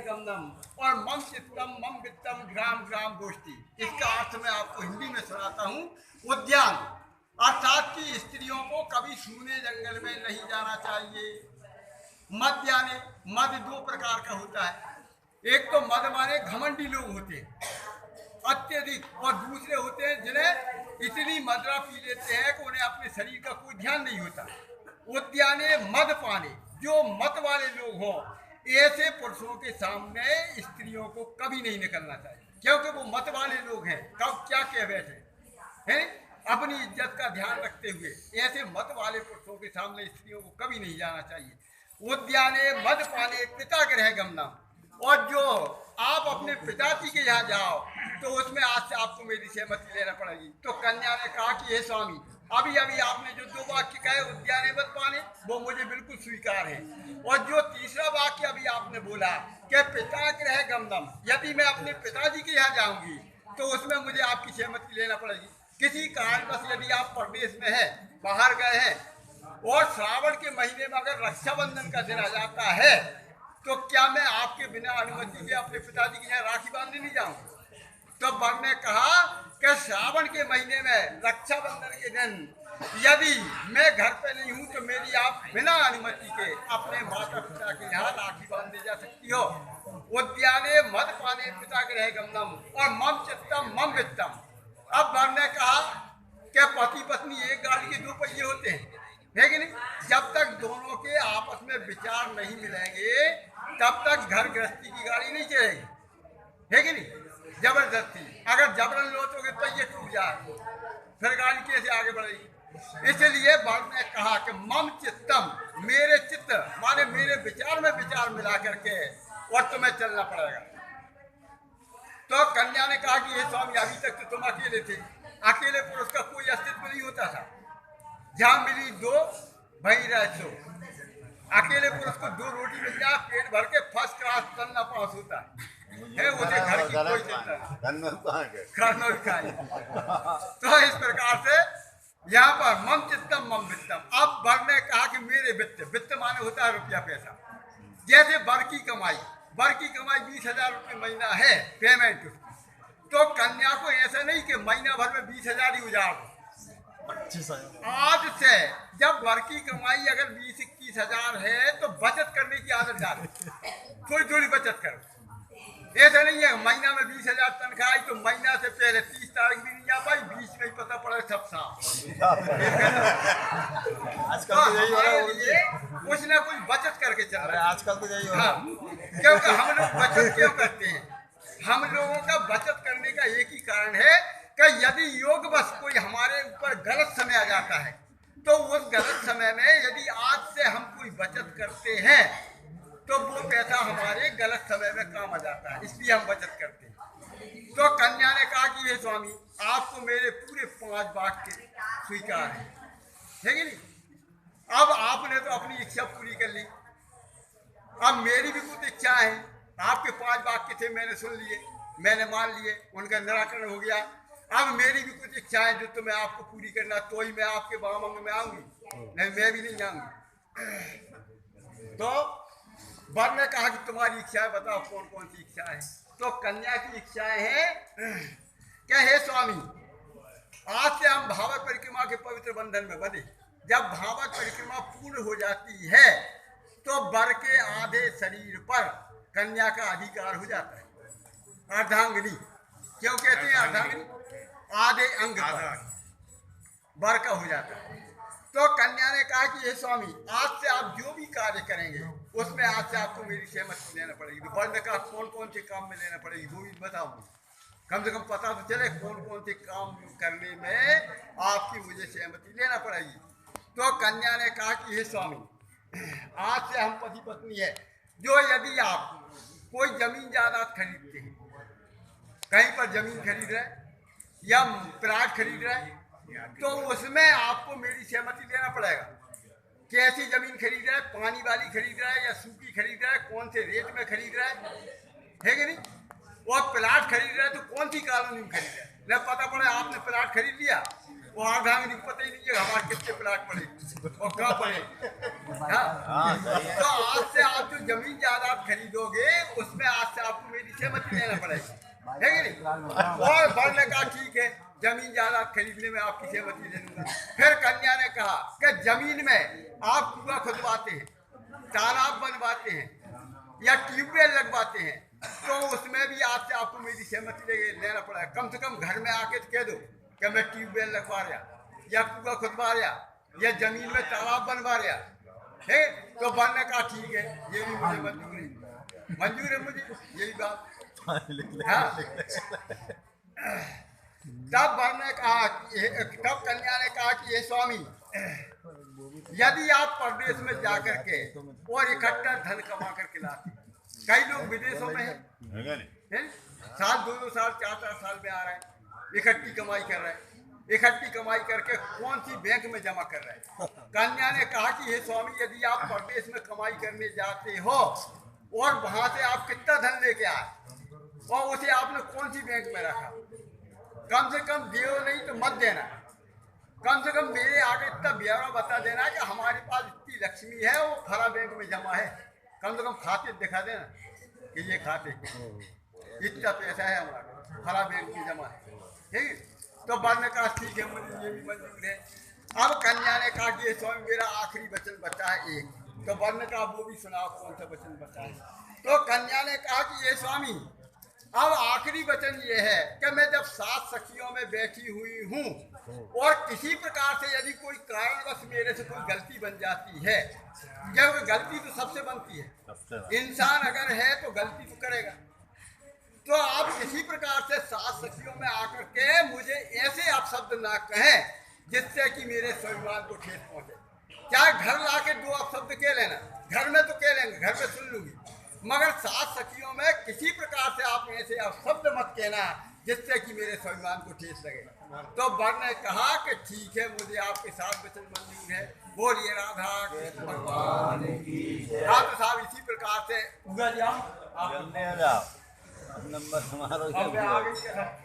गमनम और मम चित्तम मम वित्तम ग्राम ग्राम गोष्ठी। इसका अर्थ मैं आपको हिंदी में सुनाता हूँ। उद्यान अर्थात की स्त्रियों को कभी सूने जंगल में नहीं जाना चाहिए। मद्याने मद दो प्रकार का होता है। एक तो मद माने घमंडी लोग होते हैं अत्यधिक, और दूसरे होते हैं जिन्हें इतनी मात्रा पी लेते हैं कि उन्हें अपने शरीर का कोई ध्यान नहीं होता। उद्याने मद पाने, जो मत वाले लोग हों, ऐसे पुरुषों के सामने स्त्रियों को कभी नहीं निकलना चाहिए, क्योंकि वो मत वाले लोग हैं। कब क्या कह बैठे हैं, अपनी इज्जत का ध्यान रखते हुए ऐसे मत वाले पुरुषों के सामने स्त्रियों को कभी नहीं जाना चाहिए। उद्याने मद पाने पिता गृह गमनम, और जो आप अपने पिताजी के यहाँ जाओ तो उसमें आज से आपको मेरी सहमति लेना पड़ेगी। तो कन्या ने कहा कि हे स्वामी, अभी अभी आपने जो दो वाक्य कहे उद्याने मत पाने, वो मुझे बिल्कुल स्वीकार है। और जो तीसरा वाक्य अभी आपने बोला कि पिता गृह गमनम, यदि मैं अपने पिताजी के यहाँ जाऊंगी तो उसमें मुझे आपकी सहमति लेना पड़ेगी। किसी कारणवश यदि आप परदेश में हैं, बाहर गए हैं, और श्रावण के महीने में अगर रक्षाबंधन का दिन आ जाता है तो क्या मैं आपके बिना अनुमति के अपने पिताजी के यहाँ राखी बांधने नहीं जाऊंगा? तो वर ने कहा कि श्रावण के महीने में रक्षाबंधन के दिन यदि मैं घर पे नहीं हूँ तो मेरी आप बिना अनुमति के अपने माता पिता के यहाँ राखी बांधने जा सकती हो। उद्याने मद पाने पिता गृह गमनम और मम चित्तम मम वित्तम। अब वर ने कहा कि पति पत्नी एक गाड़ी के दो पहिए होते हैं, है कि नहीं? जब तक दोनों के आपस में विचार नहीं मिलेंगे तब तक घर गृहस्थी की गाड़ी नहीं चलेगी, है कि नहीं? जबरदस्ती अगर जबरन लोटोगे तो ये टूट जाए, फिर गाड़ी कैसे आगे बढ़ेगी? इसलिए वर ने कहा कि मम चित्तम, मेरे चित्त माने मेरे विचार में विचार मिला करके और तुम्हें चलना पड़ेगा। तो कन्या ने कहा कि ये स्वामी, अभी तक तो तुम अकेले थे, अकेले पुरुष का कोई अस्तित्व नहीं होता था। जहाँ मिली दो वहीं रह सो। अकेले पुरुष को दो रोटी मिल जाए पेट भर के फर्स्ट क्लास करना पास होता है, उसे घर की कोई चिंता नहीं। तो इस प्रकार से यहाँ पर मम चित्तम मम वित्तम। अब वर ने कहा कि मेरे वित्त, वित्त माने होता है रुपया पैसा। जैसे वर की कमाई 20,000 रुपये महीना है पेमेंट, तो कन्या को ऐसा नहीं कि महीना भर में 20,000 ही उजाड़ दो। आज से जब वर की कमाई अगर 20-21,000 है तो बचत करने की आदत डालो, थोड़ी थोड़ी बचत करो। ऐसा नहीं है महीना में 20,000 तनख्वाह आई तो महीना से पहले 30 तारीख भी नहीं आ पाई, 20 में ही पता पड़ा सब साफ। कुछ ना कुछ बचत करके चल रहे हैं आजकल तो यही हो रहा है। क्योंकि हम लोग बचत क्यों करते हैं? हम लोगों का बचत करने का एक ही कारण है कि यदि योग बस कोई हमारे ऊपर गलत समय आ जाता है तो उस गलत समय में यदि आज से हम कोई बचत करते हैं तो वो पैसा हमारे गलत समय में काम आ जाता है, इसलिए हम बचत करते हैं। तो कन्या ने कहा कि ये स्वामी, आपको मेरे पूरे 5 वाक्य स्वीकार है कि नहीं? अब आपने तो अपनी इच्छा पूरी कर ली, अब मेरी भी कुछ इच्छा है। आपके 5 वाक्य थे, मैंने सुन लिए, मैंने मान लिए, उनका निराकरण हो गया। अब मेरी भी कुछ इच्छाएं जो तुम्हें आपको पूरी करना, तो ही मैं आपके वामंग में आऊंगी, नहीं मैं भी नहीं आऊंगी। तो वर ने कहा कि तुम्हारी इच्छाएं बताओ कौन कौन सी इच्छा है? तो कन्या की इच्छाएं हैं क्या? हे स्वामी, आज से हम भावक परिक्रमा के पवित्र बंधन में बंधे। जब भावक परिक्रमा पूर्ण हो जाती है तो वर के आधे शरीर पर कन्या का अधिकार हो जाता है। अर्धांगिनी क्यों कहते हैं? अर्धांगिनी आधे अंग वर का हो जाता है। तो कन्या ने कहा कि हे स्वामी, आज से आप जो भी कार्य करेंगे उसमें आज से आपको मेरी सहमति लेना पड़ेगी। तो वर ने कहा कौन कौन से काम में लेना पड़ेगी वो भी बताऊंगी, कम से कम पता तो चले कौन कौन से काम करने में आपकी मुझे सहमति लेना पड़ेगी। तो कन्या ने कहा कि हे स्वामी, आज से हम पति पत्नी है, जो यदि आप कोई जमीन जायदाद खरीदते हैं, कहीं पर जमीन खरीद रहे या प्लाट खरीद रहे, तो उसमें आपको मेरी सहमति लेना पड़ेगा। कैसी जमीन खरीद रहा है, पानी वाली खरीद रहा है या सूखी खरीद रहा है, कौन से रेट में खरीद रहा है कि नहीं? और प्लाट खरीद रहा है तो कौन सी कॉलोनी में खरीद रहा है? न पता पड़े आपने प्लाट खरीद लिया, वो अर्धांगिनी को पता ही नहीं है हमारे कितने प्लाट पड़े और कहाँ पड़े। तो आज से आप जो जमीन जायदाद खरीदोगे उसमें सहमति लेना पड़ेगी, है कि नहीं? और वर ने कहा ठीक है, जमीन जायदाद खरीदने में आपकी सहमति ले लूंगा। फिर कन्या ने कहा कि जमीन में आप कुआं खुदवाते हैं, तालाब बनवाते हैं या ट्यूबवेल लगवाते हैं, तो उसमें भी आपसे आपको मेरी सहमति लेना पड़ेगा। कम से कम घर में आके कह दो कि मैं ट्यूबवेल लगवा रहा या कुआं खुदवा रहा या जमीन में तालाब बनवा रहा है। तो वर ने कहा ठीक है, ये भी मुझे मंजूर है मुझे यही बात। हाँ। तब वर ने कहा, तब कन्या ने कहा कि ये स्वामी, यदि आप परदेश में जाकर के और इकट्ठा धन कमा कर के लाते, कई लोग विदेशों में हैं, साल 2-2 साल 4-4 साल में आ रहे हैं, इकट्ठी कमाई कर रहे हैं, इकट्ठी कमाई करके कौन सी बैंक में जमा कर रहे हैं। कन्या ने कहा कि हे स्वामी, यदि आप परदेश में कमाई करने जाते हो और वहां से आप कितना धन लेके आए और उसे आपने कौन सी बैंक में रखा, कम से कम दियो नहीं तो मत देना, कम से कम मेरे आगे इतना ब्यौरा बता देना कि हमारे पास इतनी लक्ष्मी है, वो खरा बैंक में जमा है, कम से कम खाते दिखा देना कि ये खाते इतना पैसा है हमारा, खरा बैंक में जमा है, ठीक। तो वर ने कहा ठीक है, मुझे ये भी मंजूर है। अब कन्या ने कहा कि स्वामी मेरा आखिरी वचन बचा है एक। तो वर ने कहा वो भी सुनाओ कौन सा वचन बचा है। तो कन्या ने कहा कि ये स्वामी, अब आखिरी वचन ये है कि मैं जब 7 सखियों में बैठी हुई हूँ और किसी प्रकार से यदि कोई कारणवश मेरे से कोई गलती बन जाती है, क्योंकि गलती तो सबसे बनती है, इंसान अगर है तो गलती तो करेगा, तो आप किसी प्रकार से 7 सखियों में आकर के मुझे ऐसे आप शब्द ना कहें जिससे कि मेरे स्वाभिमान को ठेस पहुंचे। क्या घर ला के 2 आप शब्द कह लेना, घर में तो कह लेंगे, घर में सुन लूंगी, मगर 7 सखियों में किसी प्रकार से आप ऐसे आप शब्द मत कहना जिससे कि मेरे स्वाभिमान को ठेस लगे। तो वर ने कहा कि ठीक है, मुझे आपके साथ वचन मंजूर है। बोलिए राधा कृष्ण भगवान की। हाँ तो साहब इसी प्रकार से उगा जाओ आप नंबर हमारा